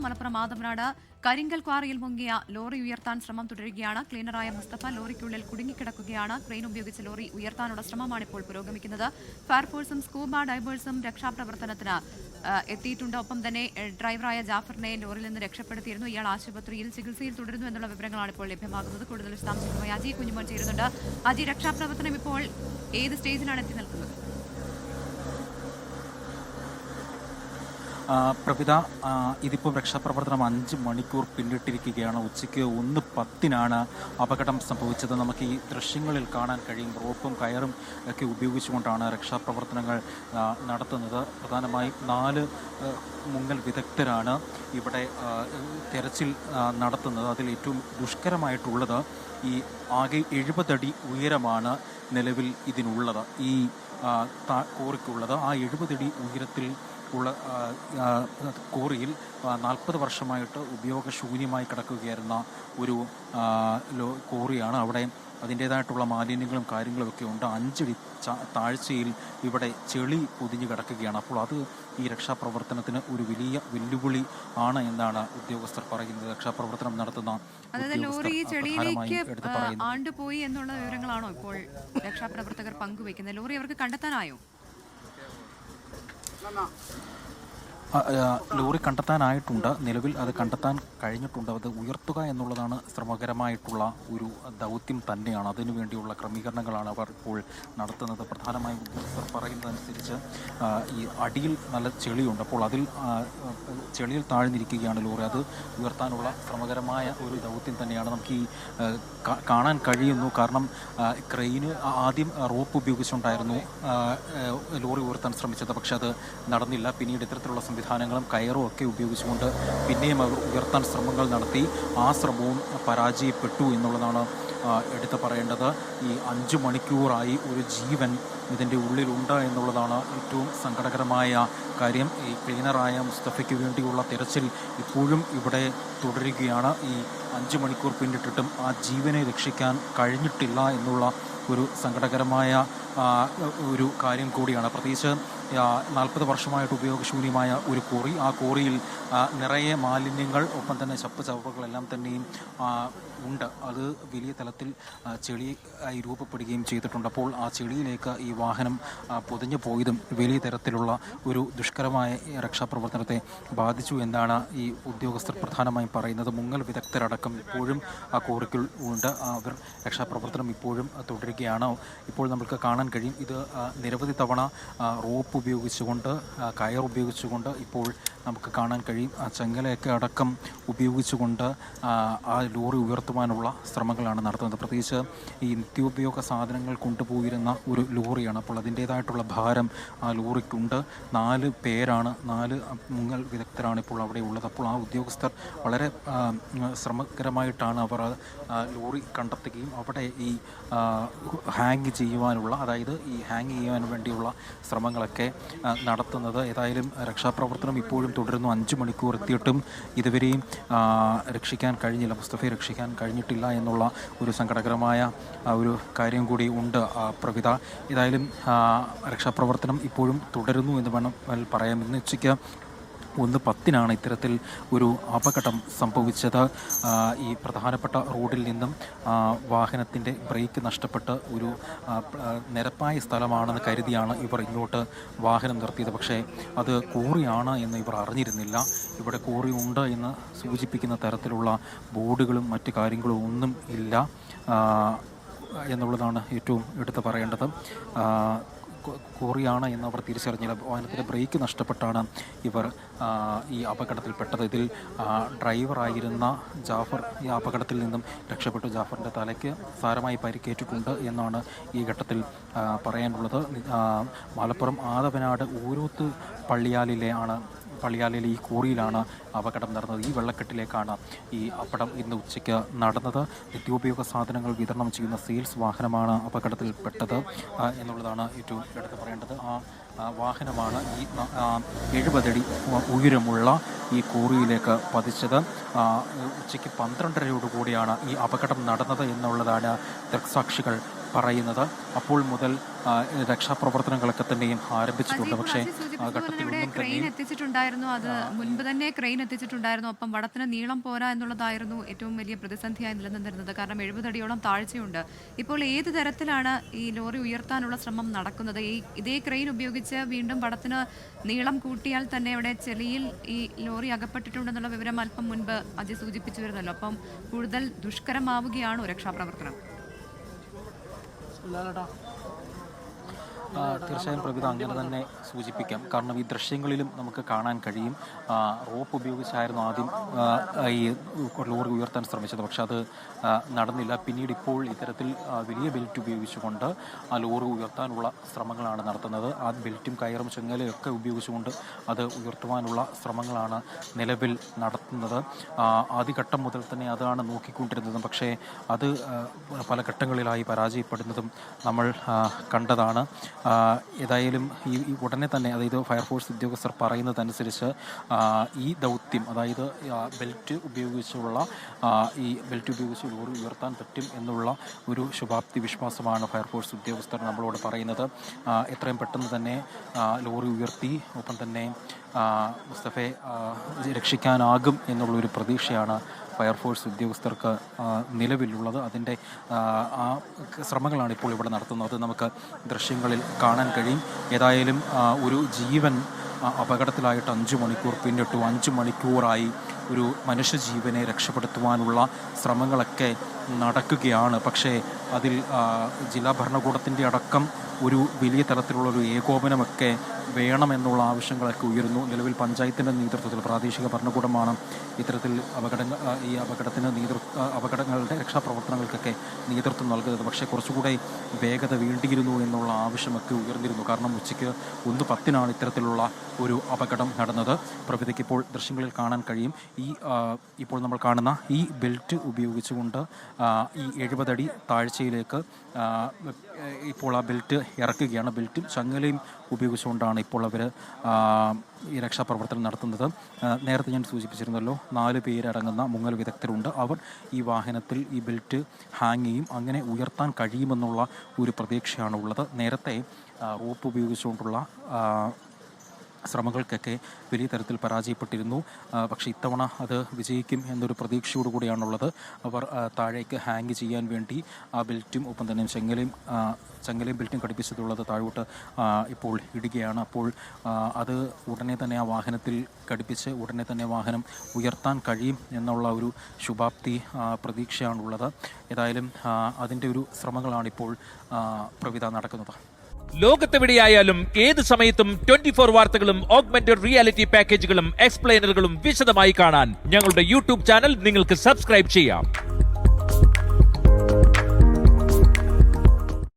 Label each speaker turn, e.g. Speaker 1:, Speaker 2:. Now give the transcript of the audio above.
Speaker 1: മലപ്പുറം ആദമനാട് കരിങ്കൽ ക്വാറിയിൽ മുങ്ങിയ ലോറി ഉയർത്താൻ ശ്രമം തുടരുകയാണ്. ക്ലീനറായ മുസ്തഫ ലോറിക്കുള്ളിൽ കുടുങ്ങിക്കിടക്കുകയാണ്. ക്രെയിൻ ഉപയോഗിച്ച് ലോറി ഉയർത്താനുള്ള ശ്രമമാണ് ഇപ്പോൾ പുരോഗമിക്കുന്നത്. ഫയർഫോഴ്സും സ്കൂബ ഡൈവേഴ്സും രക്ഷാപ്രവർത്തനത്തിന് എത്തിയിട്ടുണ്ട്. ഒപ്പം തന്നെ ഡ്രൈവറായ ജാഫറിനെ ലോറിയിൽ നിന്ന് രക്ഷപ്പെടുത്തിയിരുന്നു. ഇയാൾ ആശുപത്രിയിൽ ചികിത്സയിൽ തുടരുന്നു എന്നുള്ള വിവരങ്ങളാണ് ഇപ്പോൾ ലഭ്യമാകുന്നത്. കൂടുതൽ വിശദാംശങ്ങളുമായി അജി കുഞ്ഞുമോൻ ചേരുന്നുണ്ട്. അജി, രക്ഷാപ്രവർത്തനം ഇപ്പോൾ ഏത് സ്റ്റേജിലാണ് എത്തി നിൽക്കുന്നത്?
Speaker 2: പ്രവിത, ഇതിപ്പോൾ രക്ഷാപ്രവർത്തനം 5 മണിക്കൂർ പിന്നിട്ടിരിക്കുകയാണ്. ഉച്ചയ്ക്ക് 1:10 അപകടം സംഭവിച്ചത്. നമുക്ക് ഈ ദൃശ്യങ്ങളിൽ കാണാൻ കഴിയും. റോപ്പും കയറും ഒക്കെ ഉപയോഗിച്ചുകൊണ്ടാണ് രക്ഷാപ്രവർത്തനങ്ങൾ നടത്തുന്നത്. പ്രധാനമായും 4 മുങ്ങൽ വിദഗ്ധരാണ് ഇവിടെ തെരച്ചിൽ നടത്തുന്നത്. അതിൽ ഏറ്റവും ദുഷ്കരമായിട്ടുള്ളത് ഈ ആകെ 70 അടി ഉയരമാണ് നിലവിൽ ഇതിനുള്ളത്, ഈ കോറിക്കുള്ളത്. ആ 70 അടി ഉയരത്തിൽ ഉള്ള കോറിയിൽ 40 വർഷമായിട്ട് ഉപയോഗശൂന്യമായി കിടക്കുകയായിരുന്ന ഒരു കോറിയാണ്. അവിടെ അതിൻ്റേതായിട്ടുള്ള മാലിന്യങ്ങളും കാര്യങ്ങളുമൊക്കെ ഉണ്ട്. 5 അടി താഴ്ചയിൽ ഇവിടെ ചെളി പൊതിഞ്ഞു കിടക്കുകയാണ്. അപ്പോൾ അത് ഈ രക്ഷാപ്രവർത്തനത്തിന് ഒരു വലിയ വെല്ലുവിളി ആണ് എന്നാണ് ഉദ്യോഗസ്ഥർ പറയുന്നത്. രക്ഷാപ്രവർത്തനം നടത്തുന്ന
Speaker 1: ലോറി ചെളിയിലേക്ക് ആണ്ടുപോയി എന്നുള്ള വിവരങ്ങളാണോ ഇപ്പോൾ രക്ഷാപ്രവർത്തകർ പങ്കുവയ്ക്കുന്നത്? ലോറി അവർക്ക് കണ്ടെത്താനായോ?
Speaker 2: ലോറി കണ്ടെത്താനായിട്ടുണ്ട്. നിലവിൽ അത് കണ്ടെത്താൻ കഴിഞ്ഞിട്ടുണ്ട്. അത് ഉയർത്തുക എന്നുള്ളതാണ് ശ്രമകരമായിട്ടുള്ള ഒരു ദൗത്യം തന്നെയാണ്. അതിനുവേണ്ടിയുള്ള ക്രമീകരണങ്ങളാണ് അവർ ഇപ്പോൾ നടത്തുന്നത്. പ്രധാനമായും ഉദ്യോഗസ്ഥർ പറയുന്നതനുസരിച്ച് ഈ അടിയിൽ നല്ല ചെളിയുണ്ട്. അപ്പോൾ അതിൽ ചെളിയിൽ താഴ്ന്നിരിക്കുകയാണ് ലോറി. അത് ഉയർത്താനുള്ള ശ്രമകരമായ ഒരു ദൗത്യം തന്നെയാണ് നമുക്ക് ഈ കാണാൻ കഴിയുന്നു. കാരണം ക്രെയിന് ആദ്യം റോപ്പ് ഉപയോഗിച്ചുകൊണ്ടായിരുന്നു ലോറി ഉയർത്താൻ ശ്രമിച്ചത്. പക്ഷെ അത് നടന്നില്ല. പിന്നീട് ഇത്തരത്തിലുള്ള സംവിധാനങ്ങളും കയറും ഒക്കെ ഉപയോഗിച്ചുകൊണ്ട് പിന്നെയും അവർ ഉയർത്താൻ ശ്രമങ്ങൾ നടത്തി. ആ ശ്രമവും പരാജയപ്പെട്ടു എന്നുള്ളതാണ് എടുത്തു പറയേണ്ടത്. ഈ 5 മണിക്കൂറായി ഒരു ജീവൻ ഇതിൻ്റെ ഉള്ളിലുണ്ട് എന്നുള്ളതാണ് ഏറ്റവും സങ്കടകരമായ കാര്യം. ഈ ക്ലീനറായ മുസ്തഫയ്ക്ക് വേണ്ടിയുള്ള തിരച്ചിൽ ഇപ്പോഴും ഇവിടെ തുടരുകയാണ്. ഈ 5 മണിക്കൂർ പിന്നിട്ടിട്ടും ആ ജീവനെ രക്ഷിക്കാൻ കഴിഞ്ഞിട്ടില്ല എന്നുള്ള ഒരു സങ്കടകരമായ ഒരു കാര്യം കൂടിയാണ്. പ്രത്യേകിച്ച് 40 വർഷമായിട്ട് ഉപയോഗശൂന്യമായ ഒരു കോറി. ആ കോറിയിൽ നിറയെ മാലിന്യങ്ങൾ, ഒപ്പം തന്നെ ചപ്പുചവറുകളെല്ലാം തന്നെയും ഉണ്ട്. അത് വലിയ തലത്തിൽ ചെളിയായി രൂപപ്പെടുകയും ചെയ്തിട്ടുണ്ട്. അപ്പോൾ ആ ചെളിയിലേക്ക് ഈ വാഹനം പൊതിഞ്ഞു പോയതും വലിയ തരത്തിലുള്ള ഒരു ദുഷ്കരമായ രക്ഷാപ്രവർത്തനത്തെ ബാധിച്ചു എന്നാണ് ഈ ഉദ്യോഗസ്ഥർ പ്രധാനമായും പറയുന്നത്. മുങ്ങൽ വിദഗ്ധരടക്കം ഇപ്പോഴും ആ കോറിക്കുൾ ഉണ്ട്. അവർ രക്ഷാപ്രവർത്തനം ഇപ്പോഴും തുടരുകയാണ്. ഇപ്പോൾ നമുക്ക് കാണാൻ കഴിയും, ഇത് നിരവധി തവണ റോപ്പ് ഉപയോഗിച്ചുകൊണ്ട്, കയർ ഉപയോഗിച്ചുകൊണ്ട് ഇപ്പോൾ നമുക്ക് കാണാൻ കഴിയും. ചെങ്ങലയൊക്കെ അടക്കം ഉപയോഗിച്ചുകൊണ്ട് ആ ലോറി ഉയർത്തുവാനുള്ള ശ്രമങ്ങളാണ് നടത്തുന്നത്. പ്രത്യേകിച്ച് ഈ നിത്യോപയോഗ സാധനങ്ങൾ കൊണ്ടുപോയിരുന്ന ഒരു ലോറിയാണ്. അപ്പോൾ അതിൻ്റേതായിട്ടുള്ള ഭാരം ആ ലോറിക്കുണ്ട്. 4 പേരാണ്, 4 മുങ്ങൽ വിദഗ്ധരാണ് ഇപ്പോൾ അവിടെ ഉള്ളത്. അപ്പോൾ ആ ഉദ്യോഗസ്ഥർ വളരെ ശ്രമകരമായിട്ടാണ് അവർ ലോറി കണ്ടെത്തുകയും അവിടെ ഈ ഹാങ് ചെയ്യുവാനുള്ള, അതായത് ഈ ഹാങ് ചെയ്യുവാൻ വേണ്ടിയുള്ള ശ്രമങ്ങളൊക്കെ നടത്തുന്നത്. ഏതായാലും രക്ഷാപ്രവർത്തനം ഇപ്പോഴും തുടരുന്നു. 5 മണിക്കൂർ എത്തിയിട്ടും ഇതുവരെയും രക്ഷിക്കാൻ കഴിഞ്ഞില്ല, മുസ്തഫയെ രക്ഷിക്കാൻ കഴിഞ്ഞിട്ടില്ല എന്നുള്ള ഒരു സങ്കടകരമായ ഒരു കാര്യം കൂടി ഉണ്ട് പ്രവിത. ഏതായാലും രക്ഷാപ്രവർത്തനം ഇപ്പോഴും തുടരുന്നു എന്ന് വേണം പറയാം. ഇന്ന് ഉച്ചയ്ക്ക് 1:10 ഇത്തരത്തിൽ ഒരു അപകടം സംഭവിച്ചത്. ഈ പ്രധാനപ്പെട്ട റോഡിൽ നിന്നും വാഹനത്തിൻ്റെ ബ്രേക്ക് നഷ്ടപ്പെട്ട് ഒരു നിരപ്പായ സ്ഥലമാണെന്ന് കരുതിയാണ് ഇവർ ഇങ്ങോട്ട് വാഹനം നിർത്തിയത്. പക്ഷേ അത് കോറിയാണ് എന്ന് ഇവർ അറിഞ്ഞിരുന്നില്ല. ഇവിടെ കോറി ഉണ്ട് എന്ന് സൂചിപ്പിക്കുന്ന തരത്തിലുള്ള ബോർഡുകളും മറ്റു കാര്യങ്ങളും ഒന്നും ഇല്ല എന്നുള്ളതാണ് ഏറ്റവും എടുത്തു പറയേണ്ടത്. കോറിയാണ് എന്ന് അവർ തിരിച്ചറിഞ്ഞില്ല. വാഹനത്തിൻ്റെ ബ്രേക്ക് നഷ്ടപ്പെട്ടാണ് ഇവർ ഈ അപകടത്തിൽപ്പെട്ടത്. ഇതിൽ ഡ്രൈവറായിരുന്ന ജാഫർ ഈ അപകടത്തിൽ നിന്നും രക്ഷപ്പെട്ടു. ജാഫറിൻ്റെ തലയ്ക്ക് സാരമായി പരിക്കേറ്റിട്ടുണ്ട് എന്നാണ് ഈ ഘട്ടത്തിൽ പറയാനുള്ളത്. മലപ്പുറം ആദവനാട് ഊരൂത്ത് പള്ളിയാലിലെ ഈ കോറിയിലാണ് അപകടം നടന്നത്. ഈ വെള്ളക്കെട്ടിലേക്കാണ് ഈ അപകടം ഇന്ന് ഉച്ചയ്ക്ക് നടന്നത്. നിത്യോപയോഗ സാധനങ്ങൾ വിതരണം ചെയ്യുന്ന സെയിൽസ് വാഹനമാണ് അപകടത്തിൽപ്പെട്ടത് എന്നുള്ളതാണ് ഏറ്റവും എടുത്തു പറയേണ്ടത്. ആ വാഹനമാണ് ഈ 70 അടി ഉയരമുള്ള ഈ കോറിയിലേക്ക് പതിച്ചത്. ഉച്ചയ്ക്ക് 12:30 കൂടിയാണ് ഈ അപകടം നടന്നത് എന്നുള്ളതാണ് ദൃക്സാക്ഷികൾ പറയുന്നത്. അപ്പോൾ മുതൽ രക്ഷാപ്രവർത്തനങ്ങളൊക്കെ തന്നെയും ആരംഭിച്ചിട്ടുണ്ട്. പക്ഷേ ഘട്ടത്തിലൊന്നും
Speaker 1: ക്രെയിൻ എത്തിച്ചിട്ടുണ്ടായിരുന്നു, അത് മുൻപ് തന്നെ ക്രെയിൻ എത്തിച്ചിട്ടുണ്ടായിരുന്നു. ഒപ്പം വടത്തിന് നീളം പോരാ എന്നുള്ളതായിരുന്നു ഏറ്റവും വലിയ പ്രതിസന്ധിയായി നിലനിന്നിരുന്നത്. കാരണം 70 അടിയോളം താഴ്ചയുണ്ട്. ഇപ്പോൾ ഏത് തരത്തിലാണ് ഈ ലോറി ഉയർത്താനുള്ള ശ്രമം നടക്കുന്നത്? ഇതേ ക്രെയിൻ ഉപയോഗിച്ച് വീണ്ടും വടത്തിന് നീളം കൂട്ടിയാൽ തന്നെ അവിടെ ചെളിയിൽ ഈ ലോറി അകപ്പെട്ടിട്ടുണ്ടെന്നുള്ള വിവരം അല്പം മുൻപ് അജയ് സൂചിപ്പിച്ചു വരുന്നല്ലോ. അപ്പം കൂടുതൽ ദുഷ്കരമാവുകയാണോ രക്ഷാപ്രവർത്തനം?
Speaker 2: തീർച്ചയായും പ്രവിധ അങ്ങനെ തന്നെ സൂചിപ്പിക്കാം. കാരണം ഈ ദൃശ്യങ്ങളിലും നമുക്ക് കാണാൻ കഴിയും, റോപ്പ് ഉപയോഗിച്ചായിരുന്നു ആദ്യം ഈ ലോറി ഉയർത്താൻ ശ്രമിച്ചത്. പക്ഷെ അത് നടന്നില്ല. പിന്നീട് ഇപ്പോൾ ഇത്തരത്തിൽ വലിയ ബെൽറ്റ് ഉപയോഗിച്ചുകൊണ്ട് ആ ലോറി ഉയർത്താനുള്ള ശ്രമങ്ങളാണ് നടത്തുന്നത്. ആ ബെൽറ്റും കയറും ചങ്ങലയൊക്കെ ഉപയോഗിച്ചുകൊണ്ട് അത് ഉയർത്തുവാനുള്ള ശ്രമങ്ങളാണ് നിലവിൽ നടത്തുന്നത്. ആദ്യഘട്ടം മുതൽ തന്നെ അതാണ് നോക്കിക്കൊണ്ടിരുന്നതും. പക്ഷേ അത് പല ഘട്ടങ്ങളിലായി പരാജയപ്പെടുന്നതും നമ്മൾ കണ്ടതാണ്. ഏതായാലും ഈ ഉടനെ തന്നെ, അതായത് ഫയർഫോഴ്സ് ഉദ്യോഗസ്ഥർ പറയുന്നതനുസരിച്ച് ഈ ദൗത്യം, അതായത് ബെൽറ്റ് ഉപയോഗിച്ച് ലോറി ഉയർത്താൻ പറ്റും എന്നുള്ള ഒരു ശുഭാപ്തി വിശ്വാസമാണ് ഫയർഫോഴ്സ് ഉദ്യോഗസ്ഥർ നമ്മളോട് പറയുന്നത്. എത്രയും പെട്ടെന്ന് തന്നെ ലോറി ഉയർത്തി ഒപ്പം തന്നെ മുസ്തഫയെ രക്ഷിക്കാനാകും എന്നുള്ളൊരു പ്രതീക്ഷയാണ് ഫയർഫോഴ്സ് ഉദ്യോഗസ്ഥർക്ക് നിലവിലുള്ളത്. അതിൻ്റെ ആ ശ്രമങ്ങളാണ് ഇപ്പോൾ ഇവിടെ നടത്തുന്നത്. അത് നമുക്ക് ദൃശ്യങ്ങളിൽ കാണാൻ കഴിയും. ഏതായാലും ഒരു ജീവൻ അപകടത്തിലായിട്ട് 5 മണിക്കൂർ പിന്നിട്ടു. 5 മണിക്കൂറായി ഒരു മനുഷ്യജീവനെ രക്ഷപ്പെടുത്തുവാനുള്ള ശ്രമങ്ങളൊക്കെ നടക്കുകയാണ്. പക്ഷേ അതിൽ ജില്ലാ ഭരണകൂടത്തിൻ്റെ അടക്കം ഒരു വലിയ തരത്തിലുള്ളൊരു ഏകോപനമൊക്കെ വേണമെന്നുള്ള ആവശ്യങ്ങളൊക്കെ ഉയരുന്നു. നിലവിൽ പഞ്ചായത്തിൻ്റെ നേതൃത്വത്തിൽ പ്രാദേശിക ഭരണകൂടമാണ് ഇത്തരത്തിൽ അപകടങ്ങളുടെ രക്ഷാപ്രവർത്തനങ്ങൾക്കൊക്കെ നേതൃത്വം നൽകുന്നത്. പക്ഷേ കുറച്ചുകൂടെ വേഗത വേണ്ടിയിരുന്നു എന്നുള്ള ആവശ്യമൊക്കെ ഉയർന്നിരുന്നു. കാരണം ഉച്ചയ്ക്ക് 1:10 ഇത്തരത്തിലുള്ള ഒരു അപകടം നടന്നത്. പ്രവിധയ്ക്ക് ഇപ്പോൾ ദൃശ്യങ്ങളിൽ കാണാൻ കഴിയും. ഇപ്പോൾ നമ്മൾ കാണുന്ന ഈ ബെൽറ്റ് ഉപയോഗിച്ചുകൊണ്ട് ഈ 70 അടി താഴ്ചയിലേക്ക് ഇപ്പോൾ ആ ബെൽറ്റ് ഇറക്കുകയാണ്. ബെൽറ്റും ചങ്ങലയും ഉപയോഗിച്ചുകൊണ്ടാണ് ഇപ്പോൾ അവർ ഈ രക്ഷാപ്രവർത്തനം നടത്തുന്നത്. നേരത്തെ ഞാൻ സൂചിപ്പിച്ചിരുന്നല്ലോ, 4 പേരടങ്ങുന്ന മുങ്ങൽ വിദഗ്ധരുണ്ട്. അവർ ഈ വാഹനത്തിൽ ഈ ബെൽറ്റ് ഹാങ് ചെയ്യും. അങ്ങനെ ഉയർത്താൻ കഴിയുമെന്നുള്ള ഒരു പ്രതീക്ഷയാണ് ഉള്ളത്. നേരത്തെ റോപ്പ് ഉപയോഗിച്ചുകൊണ്ടുള്ള ശ്രമങ്ങൾക്കൊക്കെ വലിയ തരത്തിൽ പരാജയപ്പെട്ടിരുന്നു. പക്ഷേ ഇത്തവണ അത് വിജയിക്കും എന്നൊരു പ്രതീക്ഷയോടു കൂടിയാണുള്ളത്. അവർ താഴേക്ക് ഹാങ് ചെയ്യാൻ വേണ്ടി ആ ബെൽറ്റും ഒപ്പം തന്നെ ചങ്ങലയും ബെൽറ്റും ഘടിപ്പിച്ചിട്ടുള്ളത് താഴോട്ട് ഇപ്പോൾ ഇടുകയാണ്. അപ്പോൾ അത് ഉടനെ തന്നെ ആ വാഹനത്തിൽ ഘടിപ്പിച്ച് ഉടനെ തന്നെ വാഹനം ഉയർത്താൻ കഴിയും എന്നുള്ള ഒരു ശുഭാപ്തി പ്രതീക്ഷയാണുള്ളത്. ഏതായാലും അതിൻ്റെ ഒരു ശ്രമങ്ങളാണിപ്പോൾ പ്രവിധ നടക്കുന്നത്.
Speaker 3: ലോകത്തെവിടെയായാലും ഏത് സമയത്തും 24 വാർത്തകളും ഓഗ്മെന്റഡ് റിയാലിറ്റി പാക്കേജുകളും എക്സ്പ്ലെയിനറുകളും വിശദമായി കാണാൻ ഞങ്ങളുടെ യൂട്യൂബ് ചാനൽ നിങ്ങൾക്ക് സബ്സ്ക്രൈബ് ചെയ്യാം.